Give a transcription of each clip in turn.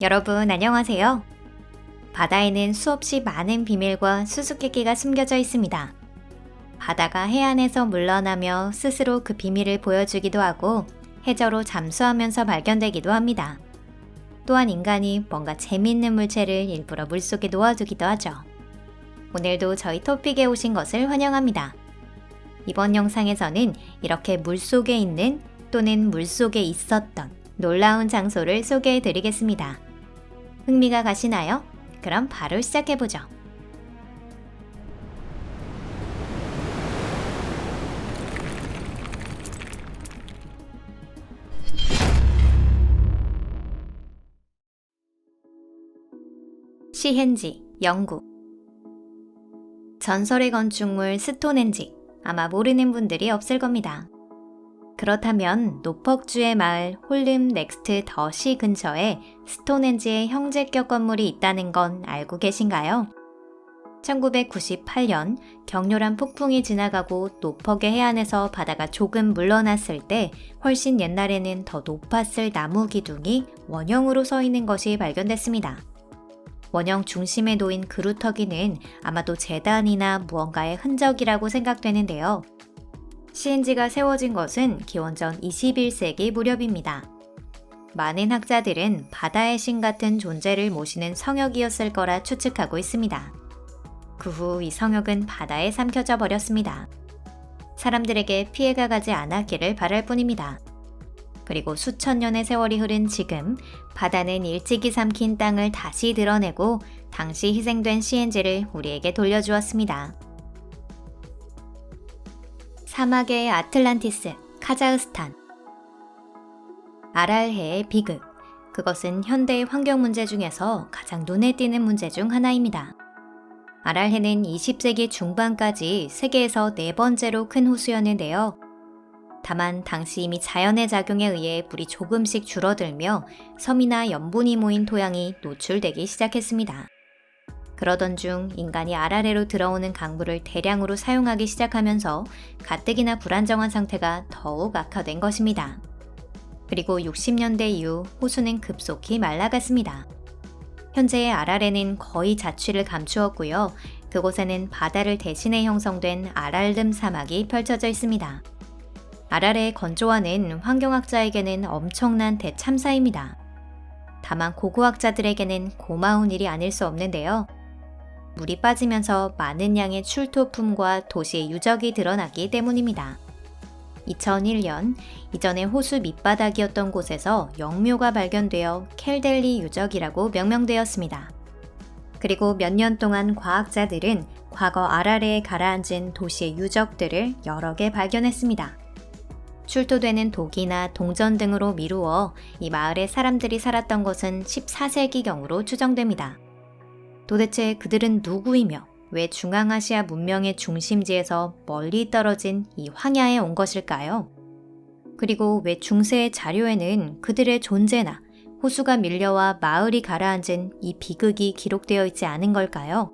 여러분 안녕하세요. 바다에는 수없이 많은 비밀과 수수께끼가 숨겨져 있습니다. 바다가 해안에서 물러나며 스스로 그 비밀을 보여주기도 하고 해저로 잠수하면서 발견되기도 합니다. 또한 인간이 뭔가 재미있는 물체를 일부러 물속에 놓아두기도 하죠. 오늘도 저희 토픽에 오신 것을 환영합니다. 이번 영상에서는 이렇게 물속에 있는 또는 물속에 있었던 놀라운 장소를 소개해 드리겠습니다. 흥미가 가시나요? 그럼 바로 시작해보죠. 시헨지, 영국. 전설의 건축물 스톤헨지, 아마 모르는 분들이 없을 겁니다. 그렇다면 노퍽주의 마을 홀름 넥스트 더시 근처에 스톤헨지의 형제격 건물이 있다는 건 알고 계신가요? 1998년 격렬한 폭풍이 지나가고 노퍽의 해안에서 바다가 조금 물러났을 때 훨씬 옛날에는 더 높았을 나무 기둥이 원형으로 서 있는 것이 발견됐습니다. 원형 중심에 놓인 그루터기는 아마도 제단이나 무언가의 흔적이라고 생각되는데요. 시헨지가 세워진 것은 기원전 21세기 무렵입니다. 많은 학자들은 바다의 신 같은 존재를 모시는 성역이었을 거라 추측하고 있습니다. 그 후 이 성역은 바다에 삼켜져 버렸습니다. 사람들에게 피해가 가지 않았기를 바랄 뿐입니다. 그리고 수천 년의 세월이 흐른 지금 바다는 일찍이 삼킨 땅을 다시 드러내고 당시 희생된 시헨지를 우리에게 돌려주었습니다. 사막의 아틀란티스, 카자흐스탄. 아랄해의 비극. 그것은 현대의 환경 문제 중에서 가장 눈에 띄는 문제 중 하나입니다. 아랄해는 20세기 중반까지 세계에서 네 번째로 큰 호수였는데요. 다만 당시 이미 자연의 작용에 의해 물이 조금씩 줄어들며 섬이나 염분이 모인 토양이 노출되기 시작했습니다. 그러던 중 인간이 아랄해로 들어오는 강물을 대량으로 사용하기 시작하면서 가뜩이나 불안정한 상태가 더욱 악화된 것입니다. 그리고 60년대 이후 호수는 급속히 말라갔습니다. 현재의 아랄해는 거의 자취를 감추었고요. 그곳에는 바다를 대신해 형성된 아랄름 사막이 펼쳐져 있습니다. 아랄해의 건조화는 환경학자에게는 엄청난 대참사입니다. 다만 고고학자들에게는 고마운 일이 아닐 수 없는데요. 물이 빠지면서 많은 양의 출토품과 도시의 유적이 드러나기 때문입니다. 2001년, 이전에 호수 밑바닥이었던 곳에서 영묘가 발견되어 켈델리 유적이라고 명명되었습니다. 그리고 몇 년 동안 과학자들은 과거 아랄해에 가라앉은 도시의 유적들을 여러 개 발견했습니다. 출토되는 독이나 동전 등으로 미루어 이 마을에 사람들이 살았던 것은 14세기경으로 추정됩니다. 도대체 그들은 누구이며 왜 중앙아시아 문명의 중심지에서 멀리 떨어진 이 황야에 온 것일까요? 그리고 왜 중세의 자료에는 그들의 존재나 호수가 밀려와 마을이 가라앉은 이 비극이 기록되어 있지 않은 걸까요?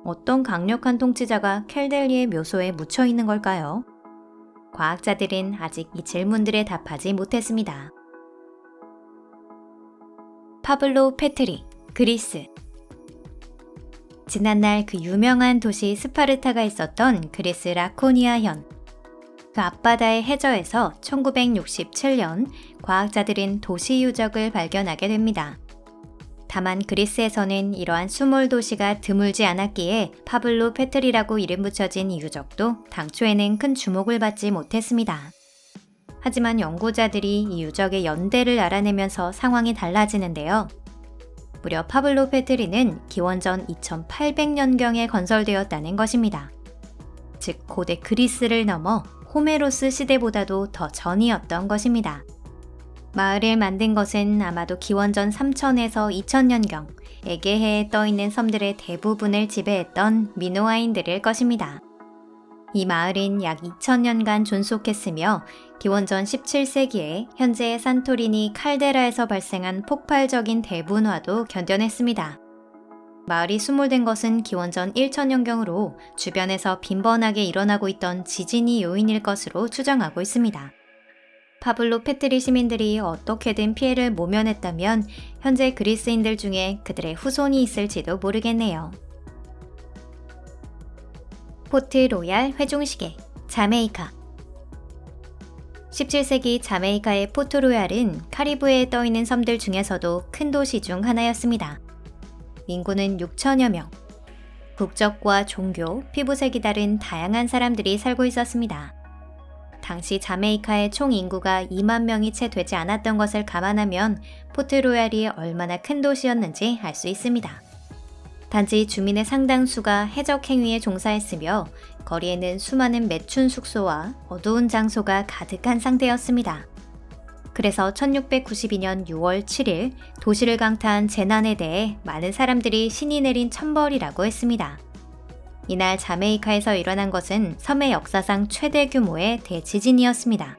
어떤 강력한 통치자가 켈델리의 묘소에 묻혀 있는 걸까요? 과학자들은 아직 이 질문들에 답하지 못했습니다. 파블로 페트리, 그리스. 지난날 그 유명한 도시 스파르타가 있었던 그리스 라코니아현. 그 앞바다의 해저에서 1967년 과학자들은 도시 유적을 발견하게 됩니다. 다만 그리스에서는 이러한 수몰 도시가 드물지 않았기에 파블로 페트리라고 이름 붙여진 이 유적도 당초에는 큰 주목을 받지 못했습니다. 하지만 연구자들이 이 유적의 연대를 알아내면서 상황이 달라지는데요. 무려 파블로 페트리는 기원전 2800년경에 건설되었다는 것입니다. 즉 고대 그리스를 넘어 호메로스 시대보다도 더 전이었던 것입니다. 마을을 만든 것은 아마도 기원전 3000에서 2000년경 에게해에 떠있는 섬들의 대부분을 지배했던 미노아인들일 것입니다. 이 마을은 약 2000년간 존속했으며 기원전 17세기에 현재의 산토리니 칼데라에서 발생한 폭발적인 대분화도 견뎌냈습니다. 마을이 수몰된 것은 기원전 1000년경으로 주변에서 빈번하게 일어나고 있던 지진이 요인일 것으로 추정하고 있습니다. 파블로 페트리 시민들이 어떻게든 피해를 모면했다면 현재 그리스인들 중에 그들의 후손이 있을지도 모르겠네요. 포트 로얄 회중시계, 자메이카. 17세기 자메이카의 포트 로얄은 카리브해에 떠있는 섬들 중에서도 큰 도시 중 하나였습니다. 인구는 6천여 명. 국적과 종교, 피부색이 다른 다양한 사람들이 살고 있었습니다. 당시 자메이카의 총 인구가 2만 명이 채 되지 않았던 것을 감안하면 포트 로얄이 얼마나 큰 도시였는지 알 수 있습니다. 단지 주민의 상당수가 해적 행위에 종사했으며 거리에는 수많은 매춘 숙소와 어두운 장소가 가득한 상태였습니다. 그래서 1692년 6월 7일 도시를 강타한 재난에 대해 많은 사람들이 신이 내린 천벌이라고 했습니다. 이날 자메이카에서 일어난 것은 섬의 역사상 최대 규모의 대지진이었습니다.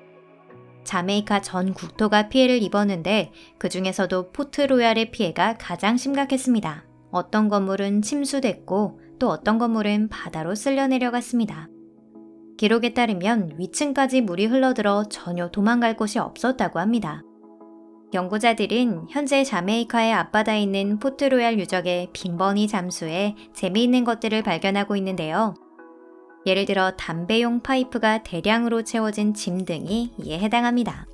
자메이카 전 국토가 피해를 입었는데 그 중에서도 포트 로얄의 피해가 가장 심각했습니다. 어떤 건물은 침수됐고 또 어떤 건물은 바다로 쓸려 내려갔습니다. 기록에 따르면 위층까지 물이 흘러들어 전혀 도망갈 곳이 없었다고 합니다. 연구자들은 현재 자메이카의 앞바다에 있는 포트 로얄 유적의 빈번히 잠수해 재미있는 것들을 발견하고 있는데요. 예를 들어 담배용 파이프가 대량으로 채워진 짐 등이 이에 해당합니다.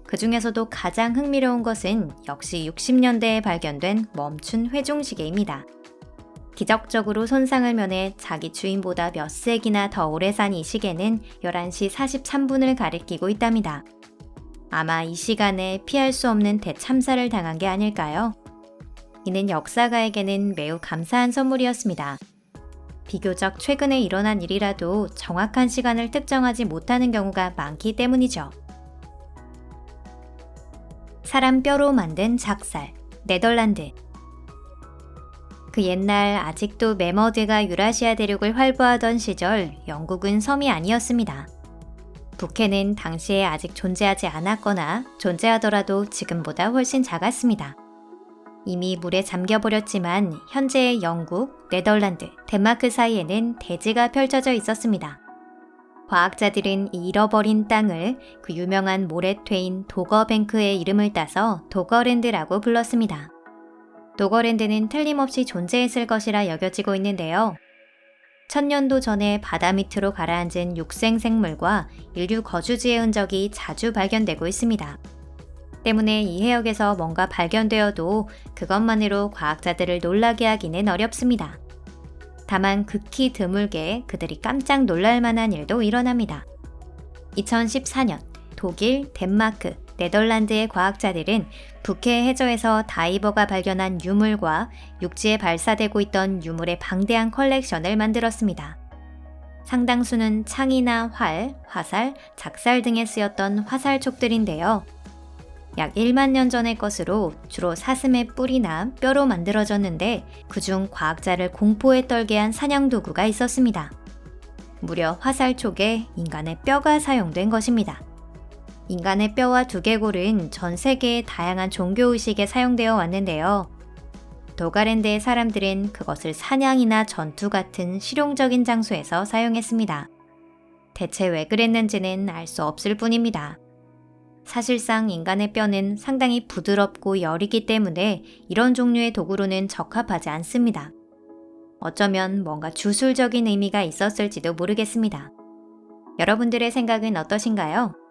그 중에서도 가장 흥미로운 것은 역시 60년대에 발견된 멈춘 회중시계입니다. 기적적으로 손상을 면해 자기 주인보다 몇 세기나 더 오래 산 이 시계는 11시 43분을 가리키고 있답니다. 아마 이 시간에 피할 수 없는 대참사를 당한 게 아닐까요? 이는 역사가에게는 매우 감사한 선물이었습니다. 비교적 최근에 일어난 일이라도 정확한 시간을 특정하지 못하는 경우가 많기 때문이죠. 사람 뼈로 만든 작살, 네덜란드. 그 옛날 아직도 매머드가 유라시아 대륙을 활보하던 시절 영국은 섬이 아니었습니다. 북해는 당시에 아직 존재하지 않았거나 존재하더라도 지금보다 훨씬 작았습니다. 이미 물에 잠겨버렸지만 현재의 영국, 네덜란드, 덴마크 사이에는 대지가 펼쳐져 있었습니다. 과학자들은 이 잃어버린 땅을 그 유명한 모래퇴인 도거뱅크의 이름을 따서 도거랜드라고 불렀습니다. 도거랜드는 틀림없이 존재했을 것이라 여겨지고 있는데요. 1000년도 전에 바다 밑으로 가라앉은 육생 생물과 인류 거주지의 흔적이 자주 발견되고 있습니다. 때문에 이 해역에서 뭔가 발견되어도 그것만으로 과학자들을 놀라게 하기는 어렵습니다. 다만 극히 드물게 그들이 깜짝 놀랄 만한 일도 일어납니다. 2014년 독일, 덴마크, 네덜란드의 과학자들은 북해 해저에서 다이버가 발견한 유물과 육지에 발사되고 있던 유물의 방대한 컬렉션을 만들었습니다. 상당수는 창이나 활, 화살, 작살 등에 쓰였던 화살촉들인데요. 약 1만 년 전의 것으로 주로 사슴의 뿔이나 뼈로 만들어졌는데 그중 과학자를 공포에 떨게 한 사냥도구가 있었습니다. 무려 화살촉에 인간의 뼈가 사용된 것입니다. 인간의 뼈와 두개골은 전 세계의 다양한 종교의식에 사용되어 왔는데요. 도가랜드의 사람들은 그것을 사냥이나 전투 같은 실용적인 장소에서 사용했습니다. 대체 왜 그랬는지는 알 수 없을 뿐입니다. 사실상 인간의 뼈는 상당히 부드럽고 여리기 때문에 이런 종류의 도구로는 적합하지 않습니다. 어쩌면 뭔가 주술적인 의미가 있었을지도 모르겠습니다. 여러분들의 생각은 어떠신가요?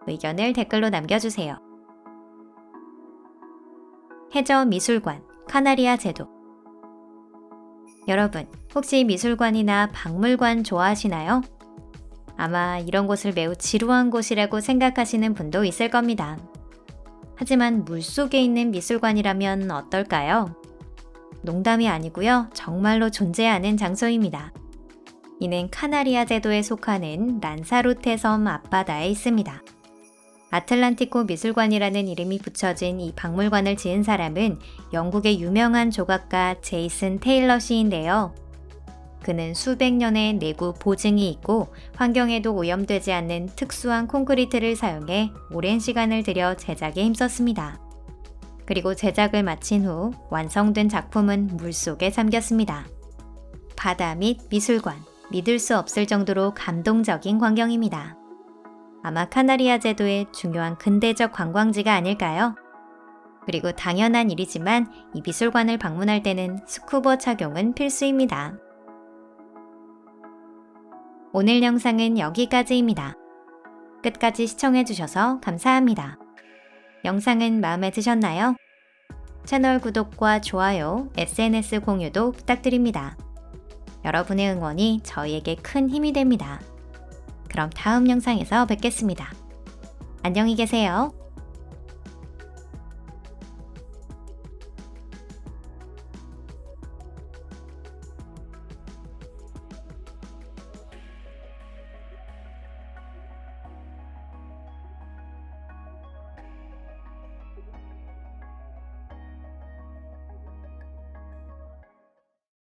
의견을 댓글로 남겨주세요. 해저 미술관, 카나리아 제도. 여러분, 혹시 미술관이나 박물관 좋아하시나요? 아마 이런 곳을 매우 지루한 곳이라고 생각하시는 분도 있을 겁니다. 하지만 물속에 있는 미술관이라면 어떨까요? 농담이 아니고요. 정말로 존재하는 장소입니다. 이는 카나리아 제도에 속하는 란사로테 섬 앞바다에 있습니다. 아틀란티코 미술관이라는 이름이 붙여진 이 박물관을 지은 사람은 영국의 유명한 조각가 제이슨 테일러 씨인데요. 그는 수백 년의 내구 보증이 있고 환경에도 오염되지 않는 특수한 콘크리트를 사용해 오랜 시간을 들여 제작에 힘썼습니다. 그리고 제작을 마친 후 완성된 작품은 물속에 잠겼습니다. 바다 및 미술관, 믿을 수 없을 정도로 감동적인 광경입니다. 아마 카나리아 제도의 중요한 근대적 관광지가 아닐까요? 그리고 당연한 일이지만 이 미술관을 방문할 때는 스쿠버 착용은 필수입니다. 오늘 영상은 여기까지입니다. 끝까지 시청해주셔서 감사합니다. 영상은 마음에 드셨나요? 채널 구독과 좋아요, SNS 공유도 부탁드립니다. 여러분의 응원이 저희에게 큰 힘이 됩니다. 그럼 다음 영상에서 뵙겠습니다. 안녕히 계세요.